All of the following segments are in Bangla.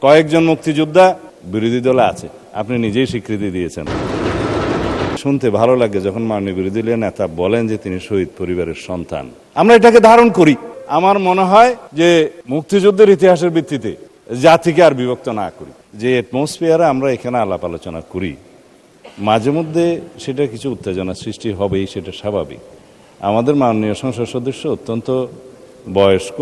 কয়েকজন মুক্তিযোদ্ধা বিরোধী দলে আছে, আপনি নিজেই স্বীকৃতি দিয়েছেন। শুনতে ভালো লাগে যখন মাননীয় বিরোধী দলীয় নেতা বলেন যে তিনি শহীদ পরিবারের সন্তান। আমরা এটাকে ধারণ করি। আমার মনে হয় যে মুক্তিযুদ্ধের ইতিহাসের ভিত্তিতে জাতিকে আর বিভক্ত না করি, যে অ্যাটমসফিয়ারে আমরা এখানে আলাপ আলোচনা করি, মাঝে মধ্যে সেটা কিছু উত্তেজনা সৃষ্টি হবেই, সেটা স্বাভাবিক। আমাদের মাননীয় সংসদ সদস্য অত্যন্ত বয়স্ক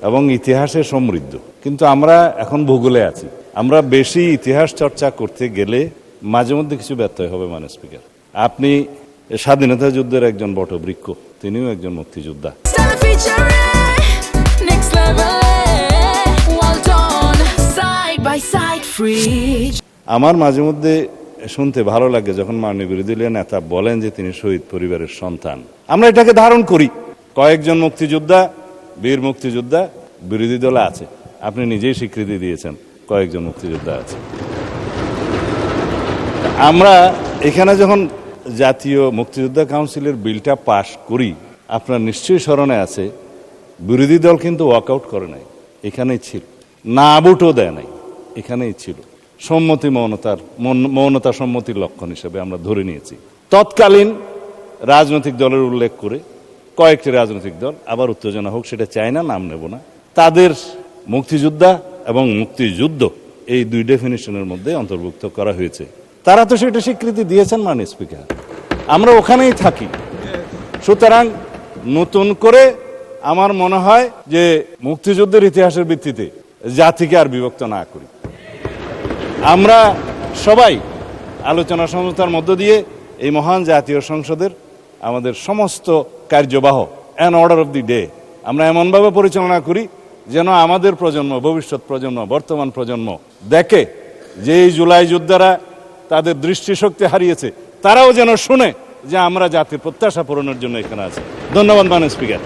এবং ইতিহাসে সমৃদ্ধ, কিন্তু আমরা এখন ভূগোলে আছি। আমরা বেশি ইতিহাস চর্চা করতে গেলে মাঝে মধ্যে কিছু ব্যত্যয় হবে। মাননীয় স্পিকার, আপনি স্বাধীনতা যুদ্ধের একজন বটবৃক্ষ, তিনিও একজন মুক্তিযোদ্ধা। আমার মাঝে মধ্যে শুনতে ভালো লাগে যখন মাননীয় বিরোধী দলীয় নেতা বলেন যে তিনি শহীদ পরিবারের সন্তান। আমরা এটাকে ধারণ করি। কয়েকজন মুক্তিযোদ্ধা, বীর মুক্তিযোদ্ধা বিরোধী দলে আছে, আপনি নিজেই স্বীকৃতি দিয়েছেন কয়েকজন মুক্তিযোদ্ধা আছে। আমরা এখানে যখন জাতীয় মুক্তিযোদ্ধা কাউন্সিলের বিলটা পাশ করি, আপনার নিশ্চয়ই স্মরণে আছে, বিরোধী দল কিন্তু ওয়াকআউট করে নাই, এখানেই ছিল। না ভোটও দেয় নাই, এখানেই ছিল। সম্মতি মৌনতা সম্মতির লক্ষণ হিসেবে আমরা ধরে নিয়েছি। তৎকালীন রাজনৈতিক দলের উল্লেখ করে কয়েকটি রাজনৈতিক দল, আবার উত্তেজনা হোক সেটা চায় না, নাম নেব না, তাদের মুক্তিযোদ্ধা এবং মুক্তিযুদ্ধ এই দুই ডেফিনিশনের মধ্যে অন্তর্ভুক্ত করা হয়েছে। তারা তো সেটা স্বীকৃতি দিয়েছেন মাননীয় স্পিকার, আমরা ওখানেই থাকি। সুতরাং নতুন করে আমার মনে হয় যে মুক্তিযুদ্ধের ইতিহাসের ভিত্তিতে জাতিকে আর বিভক্ত না করি। আমরা সবাই আলোচনা সমঝোতার মধ্য দিয়ে এই মহান জাতীয় সংসদের আমাদের সমস্ত কার্যবাহ an order of the day আমরা এমনভাবে পরিচালনা করি যেন আমাদের প্রজন্ম, ভবিষ্যৎ প্রজন্ম, বর্তমান প্রজন্ম দেখে যে এই জুলাই যোদ্ধারা তাদের দৃষ্টিশক্তি হারিয়েছে, তারাও যেন শুনে যে আমরা জাতির প্রত্যাশা পূরণের জন্য এখানে আছি। ধন্যবাদ মাননীয় স্পিকার।